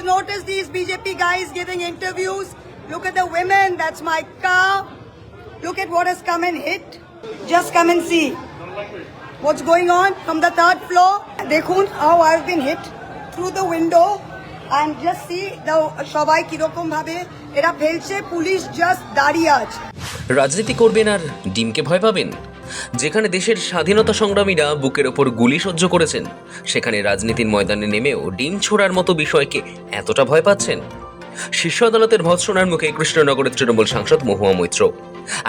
noticed these BJP guys giving interviews? Look at the women, that's my car. Look at what has come and hit. Just come and see what's going on from the third floor. Dekhun how I've been hit through the window and just see the সবাই কিরকম ভাবে এরা ফেলছে, police just দাঁড়িয়ে আছে। রাজনীতি করবেন আর ডিমকে ভয় পাবেন? যেখানে দেশের স্বাধীনতা সংগ্রামীরা বুকের ওপর গুলি সহ্য করেছেন, সেখানে রাজনীতির ময়দানে নেমেও ডিম ছোড়ার মতো বিষয়কে এতটা ভয় পাচ্ছেন? শীর্ষ আদালতের ভৎসনার মুখে কৃষ্ণনগরের তৃণমূল সাংসদ মহুয়া মৈত্র।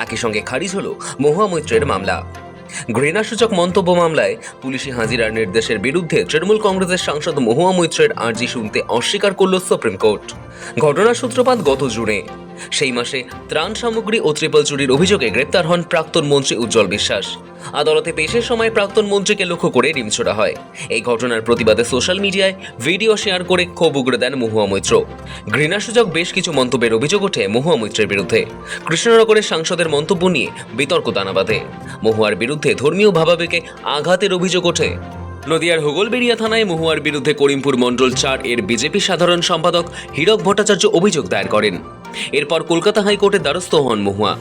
একই সঙ্গে খারিজ হল মহুয়া মৈত্রের মামলা। ঘৃণাসূচক মন্তব্য মামলায় পুলিশি হাজিরার নির্দেশের বিরুদ্ধে তৃণমূল কংগ্রেসের সাংসদ মহুয়া মৈত্রের আর্জি শুনতে অস্বীকার করল সুপ্রিম কোর্ট। ঘটনার সূত্রপাত গত জুনে। সেই মাসে ত্রাণ সামগ্রী ও ট্রিপল চুরির অভিযোগে গ্রেপ্তার হন প্রাক্তন মন্ত্রী উজ্জ্বল বিশ্বাস। আদালতে পেশের সময় প্রাক্তন মন্ত্রীকে লক্ষ্য করে ডিম ছোড়া হয়। এই ঘটনার প্রতিবাদে সোশ্যাল মিডিয়ায় ভিডিও শেয়ার করে ক্ষোভ উগড়ে দেন মহুয়া মৈত্র। ঘৃণাসূচক বেশ কিছু মন্তব্যের অভিযোগ ওঠে মহুয়া মৈত্রের বিরুদ্ধে। কৃষ্ণনগরের সাংসদের মন্তব্য নিয়ে বিতর্ক দানা বাঁধে। মহুয়ার বিরুদ্ধে ধর্মীয় ভাবাবেগে আঘাতের অভিযোগ ওঠে। নদিয়ার হোগলবেড়িয়া থানায় মহুয়ার বিরুদ্ধে করিমপুর মণ্ডল 4 এর বিজেপি সাধারণ সম্পাদক হীরক ভট্টাচার্য অভিযোগ দায়ের করেন। এরপর কলকাতা হাইকোর্টের দ্বারস্থ হন মহুয়া।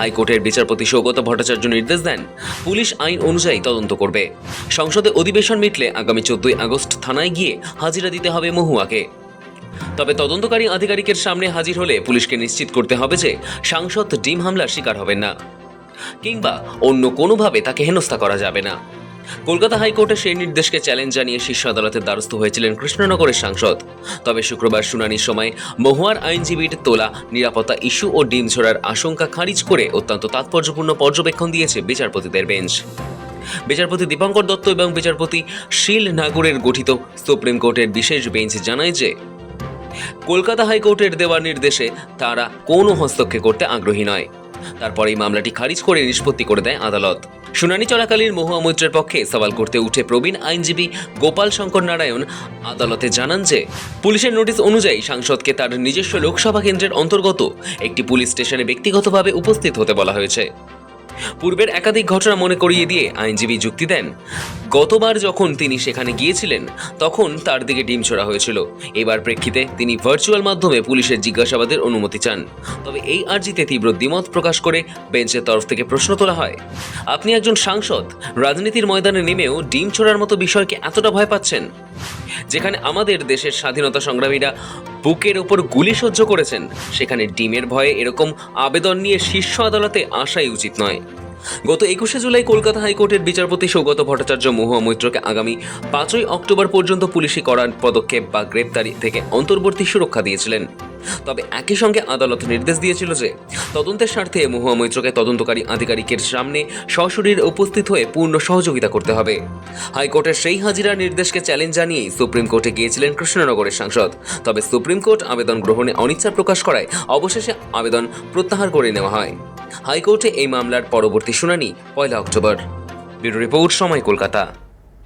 হাইকোর্টের বিচারপতি সৌগত ভট্টাচার্য নির্দেশ দেন, পুলিশ আইন অনুযায়ী তদন্ত করবে। সংসদে অধিবেশন মিটলে আগামী 14 আগস্ট থানায় গিয়ে হাজিরা দিতে হবে মহুয়াকে। তবে তদন্তকারী আধিকারিকের সামনে হাজির হলে পুলিশকে নিশ্চিত করতে হবে যে সাংসদ ডিম হামলার শিকার হবেন না, কিংবা অন্য কোনোভাবে তাকে হেনস্থা করা যাবে না। কলকাতা হাইকোর্টে সেই নির্দেশকে চ্যালেঞ্জ জানিয়ে শীর্ষ আদালতের দ্বারস্থ হয়েছিলেন কৃষ্ণনগরের সাংসদ। তবে শুক্রবার শুনানির সময় মহুয়ার আইনজীবীর তোলা নিরাপত্তা ইস্যু ও ডিম ছোড়ার আশঙ্কা খারিজ করে অত্যন্ত তাৎপর্যপূর্ণ পর্যবেক্ষণ দিয়েছে বিচারপতিদের বেঞ্চ। বিচারপতি দীপঙ্কর দত্ত এবং বিচারপতি শীল নাগরের গঠিত সুপ্রিম কোর্টের বিশেষ বেঞ্চ জানায় যে কলকাতা হাইকোর্টের দেওয়া নির্দেশে তারা কোনো হস্তক্ষেপ করতে আগ্রহী নয়। তারপর এই মামলাটি খারিজ করে নিষ্পত্তি করে দেয় আদালত। শুনানি চলাকালীন মহুয়া মৈত্রের পক্ষে সওয়াল করতে উঠে প্রবীণ আইনজীবী গোপাল শঙ্কর নারায়ণ আদালতে জানান যে পুলিশের নোটিশ অনুযায়ী সাংসদকে তার নিজস্ব লোকসভা কেন্দ্রের অন্তর্গত একটি পুলিশ স্টেশনে ব্যক্তিগতভাবে উপস্থিত হতে বলা হয়েছে। পূর্বের একাধিক ঘটনা মনে করিয়ে দিয়ে আইনজীবী যুক্তি দেন, গতবার যখন তিনি সেখানে গিয়েছিলেন তখন তার দিকে ডিম ছোড়া হয়েছিল। এবার প্রেক্ষিতে তিনি ভার্চুয়াল মাধ্যমে পুলিশের জিজ্ঞাসাবাদের অনুমতি চান। তবে এই আর্জিতে তীব্র দ্বিমত প্রকাশ করে বেঞ্চের তরফ থেকে প্রশ্ন তোলা হয়, আপনি একজন সাংসদ, রাজনীতির ময়দানে নেমেও ডিম ছোড়ার মতো বিষয়কে এতটা ভয় পাচ্ছেন? যেখানে আমাদের দেশের স্বাধীনতা সংগ্রামীরা বুকের ওপর গুলি সহ্য করেছেন, সেখানে ডিমের ভয়ে এরকম আবেদন নিয়ে শীর্ষ আদালতে আসাই উচিত নয়। গত 21শে জুলাই কলকাতা হাইকোর্টের বিচারপতি সৌগত ভট্টাচার্য মহুয়া মৈত্রকে আগামী 5ই অক্টোবর পর্যন্ত পুলিশি করার পদক্ষেপ বা গ্রেপ্তারি থেকে অন্তর্বর্তী সুরক্ষা দিয়েছিলেন। তবে একই সঙ্গে আদালত নির্দেশ দিয়েছিল যে তদন্তের স্বার্থে মহুয়া মৈত্রকে তদন্তকারী আধিকারিকের সামনে সশরীরে উপস্থিত হয়ে পূর্ণ সহযোগিতা করতে হবে। হাইকোর্টের সেই হাজিরার নির্দেশকে চ্যালেঞ্জ জানিয়েই সুপ্রিম কোর্টে গিয়েছিলেন কৃষ্ণনগরের সাংসদ। তবে সুপ্রিম কোর্ট আবেদন গ্রহণে অনিচ্ছা প্রকাশ করায় অবশেষে আবেদন প্রত্যাহার করে নেওয়া হয়। হাইকোর্টে এই মামলার পরবর্তী শুনানি 1 অক্টোবর। ব্যুরো রিপোর্ট, সময়, কলকাতা।